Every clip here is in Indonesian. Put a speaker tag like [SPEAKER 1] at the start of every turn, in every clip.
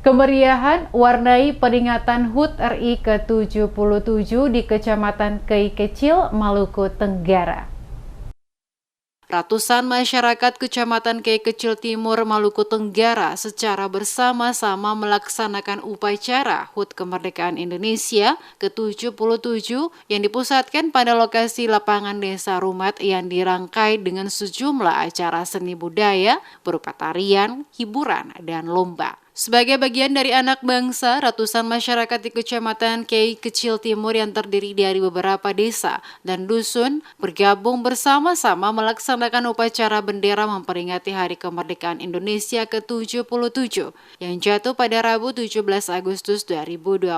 [SPEAKER 1] Kemeriahan warnai peringatan HUT RI ke-77 di Kecamatan Kei Kecil, Maluku Tenggara. Ratusan masyarakat Kecamatan Kei Kecil Timur, Maluku Tenggara secara bersama-sama melaksanakan upacara HUT Kemerdekaan Indonesia ke-77 yang dipusatkan pada lokasi lapangan Desa Rumat yang dirangkai dengan sejumlah acara seni budaya berupa tarian, hiburan, dan lomba. Sebagai bagian dari anak bangsa, ratusan masyarakat di Kecamatan Kei Kecil Timur yang terdiri dari beberapa desa dan dusun bergabung bersama-sama melaksanakan upacara bendera memperingati Hari Kemerdekaan Indonesia ke-77 yang jatuh pada Rabu 17 Agustus 2022.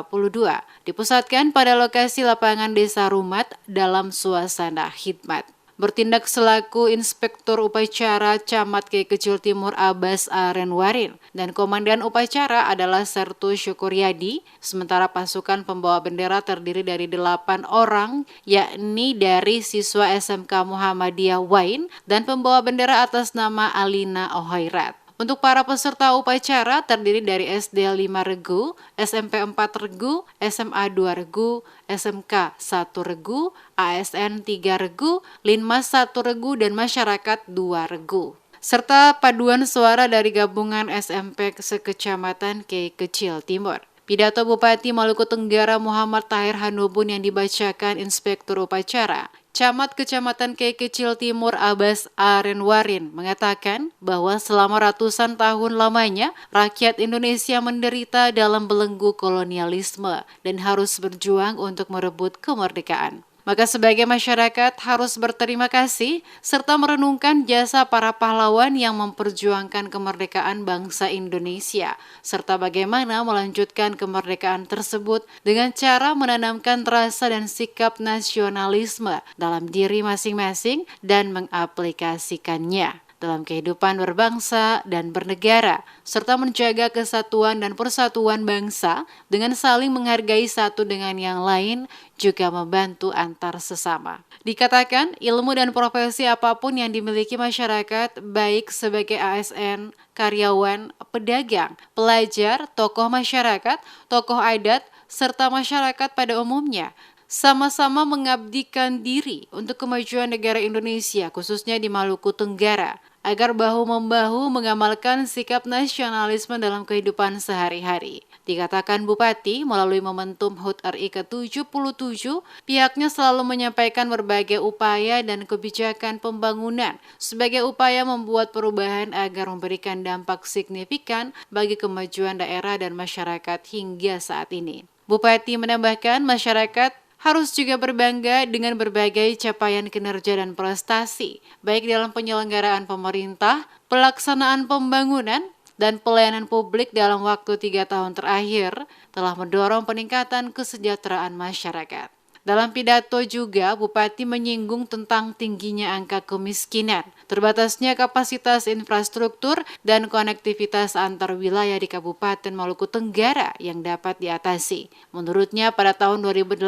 [SPEAKER 1] Dipusatkan pada lokasi lapangan Desa Rumat dalam suasana khidmat. Bertindak selaku Inspektur Upacara Camat Kei Kecil Timur Abbas Arenwarin dan Komandan Upacara adalah Sertu Syukuryadi, sementara pasukan pembawa bendera terdiri dari 8 orang, yakni dari siswa SMK Muhammadiyah Wain dan pembawa bendera atas nama Alina Ohairat. Untuk para peserta upacara terdiri dari SD 5 Regu, SMP 4 Regu, SMA 2 Regu, SMK 1 Regu, ASN 3 Regu, Linmas 1 Regu, dan masyarakat 2 Regu. Serta paduan suara dari gabungan SMP sekecamatan Kei Kecil Timur. Pidato Bupati Maluku Tenggara Muhammad Tahir Hanubun yang dibacakan Inspektur Upacara Camat Kecamatan Kei Kecil Timur Abbas Arenwarin mengatakan bahwa selama ratusan tahun lamanya rakyat Indonesia menderita dalam belenggu kolonialisme dan harus berjuang untuk merebut kemerdekaan. Maka sebagai masyarakat harus berterima kasih serta merenungkan jasa para pahlawan yang memperjuangkan kemerdekaan bangsa Indonesia, serta bagaimana melanjutkan kemerdekaan tersebut dengan cara menanamkan rasa dan sikap nasionalisme dalam diri masing-masing dan mengaplikasikannya dalam kehidupan berbangsa dan bernegara, serta menjaga kesatuan dan persatuan bangsa dengan saling menghargai satu dengan yang lain, juga membantu antar sesama. Dikatakan, ilmu dan profesi apapun yang dimiliki masyarakat, baik sebagai ASN, karyawan, pedagang, pelajar, tokoh masyarakat, tokoh adat, serta masyarakat pada umumnya, sama-sama mengabdikan diri untuk kemajuan negara Indonesia, khususnya di Maluku Tenggara, agar bahu-membahu mengamalkan sikap nasionalisme dalam kehidupan sehari-hari. Dikatakan Bupati, melalui momentum HUT RI ke-77, pihaknya selalu menyampaikan berbagai upaya dan kebijakan pembangunan sebagai upaya membuat perubahan agar memberikan dampak signifikan bagi kemajuan daerah dan masyarakat hingga saat ini. Bupati menambahkan masyarakat harus juga berbangga dengan berbagai capaian kinerja dan prestasi, baik dalam penyelenggaraan pemerintah, pelaksanaan pembangunan, dan pelayanan publik dalam waktu 3 tahun terakhir telah mendorong peningkatan kesejahteraan masyarakat. Dalam pidato juga, Bupati menyinggung tentang tingginya angka kemiskinan, terbatasnya kapasitas infrastruktur, dan konektivitas antar wilayah di Kabupaten Maluku Tenggara yang dapat diatasi. Menurutnya, pada tahun 2018,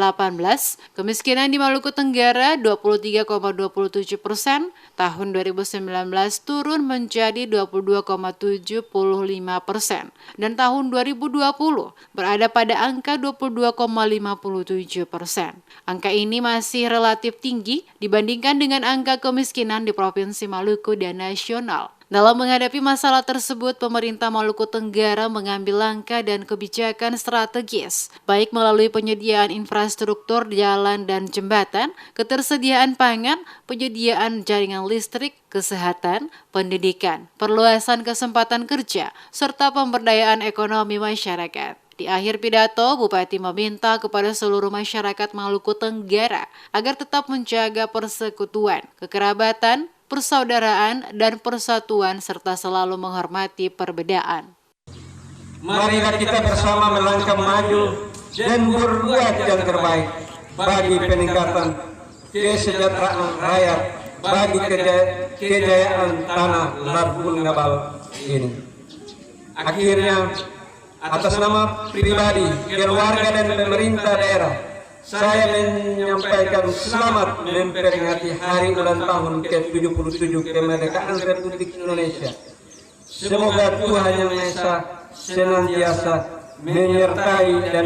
[SPEAKER 1] kemiskinan di Maluku Tenggara 23,27%, tahun 2019 turun menjadi 22,75%, dan tahun 2020 berada pada angka 22,57%. Angka ini masih relatif tinggi dibandingkan dengan angka kemiskinan di Provinsi Maluku dan nasional. Dalam menghadapi masalah tersebut, pemerintah Maluku Tenggara mengambil langkah dan kebijakan strategis, baik melalui penyediaan infrastruktur jalan dan jembatan, ketersediaan pangan, penyediaan jaringan listrik, kesehatan, pendidikan, perluasan kesempatan kerja, serta pemberdayaan ekonomi masyarakat. Di akhir pidato, Bupati meminta kepada seluruh masyarakat Maluku Tenggara agar tetap menjaga persekutuan, kekerabatan, persaudaraan, dan persatuan serta selalu menghormati perbedaan.
[SPEAKER 2] Marilah kita bersama melangkah maju dan berbuat yang terbaik bagi peningkatan kesejahteraan rakyat, bagi kejayaan tanah Labuan Ngabal ini. Akhirnya, atas nama pribadi, keluarga, dan pemerintah daerah, saya menyampaikan selamat memperingati hari ulang tahun ke-77 kemerdekaan Republik Indonesia. Semoga Tuhan Yang Maha Esa senantiasa menyertai dan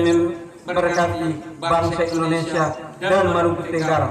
[SPEAKER 2] memberkati bangsa Indonesia dan Maluku Tenggara.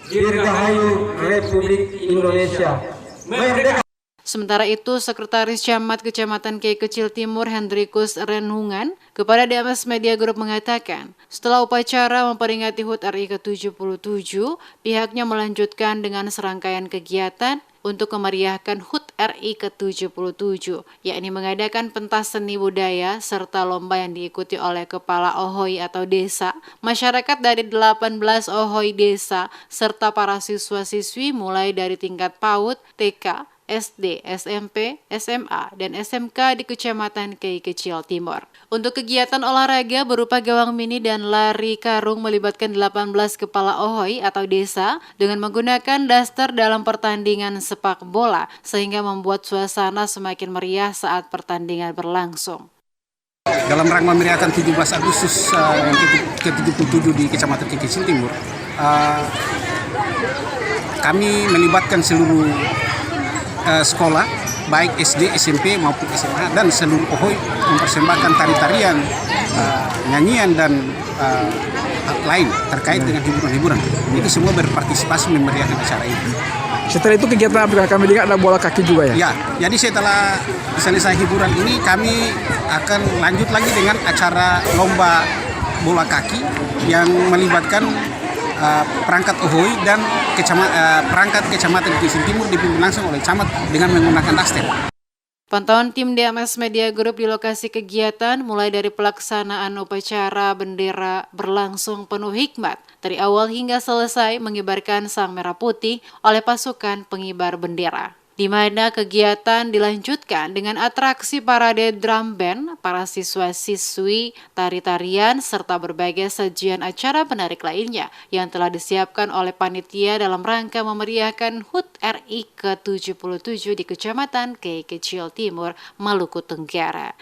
[SPEAKER 2] Dirgahayu Republik Indonesia. Merdeka!
[SPEAKER 1] Sementara itu, Sekretaris Camat Kecamatan Kiai Kecil Timur Hendrikus Renungan kepada DMS Media Group mengatakan, setelah upacara memperingati HUT RI ke-77, pihaknya melanjutkan dengan serangkaian kegiatan untuk memeriahkan HUT RI ke-77, yakni mengadakan pentas seni budaya serta lomba yang diikuti oleh kepala OHOI atau desa, masyarakat dari 18 OHOI desa, serta para siswa-siswi mulai dari tingkat PAUD, TK, SD, SMP, SMA, dan SMK di Kecamatan Kiai Kecil Timur. Untuk kegiatan olahraga berupa gawang mini dan lari karung melibatkan 18 kepala OHOI atau desa dengan menggunakan daster dalam pertandingan sepak bola sehingga membuat suasana semakin meriah saat pertandingan berlangsung.
[SPEAKER 3] Dalam rangka memeriahkan 17 Agustus yang ke-77 di Kecamatan Kiai Kecil Timur, kami melibatkan seluruh sekolah, baik SD, SMP maupun SMA, dan seluruh OHOI mempersembahkan tari-tarian, nyanyian, dan lain terkait dengan hiburan-hiburan. Itu semua berpartisipasi memeriahkan acara ini.
[SPEAKER 4] Setelah itu kegiatan apa? Kami lihat ada bola kaki juga ya?
[SPEAKER 3] Ya, jadi setelah selesai hiburan ini kami akan lanjut lagi dengan acara lomba bola kaki yang melibatkan perangkat OHOI dan perangkat Kecamatan Kecil Timur dipimpin langsung oleh camat dengan menggunakan daster.
[SPEAKER 1] Pantauan tim DMS Media Group di lokasi kegiatan mulai dari pelaksanaan upacara bendera berlangsung penuh hikmat dari awal hingga selesai mengibarkan sang merah putih oleh pasukan pengibar bendera, di mana kegiatan dilanjutkan dengan atraksi parade drum band, para siswa-siswi, tari-tarian, serta berbagai sajian acara menarik lainnya yang telah disiapkan oleh panitia dalam rangka memeriahkan HUT RI ke-77 di Kecamatan Kiai Kecil Timur, Maluku Tenggara.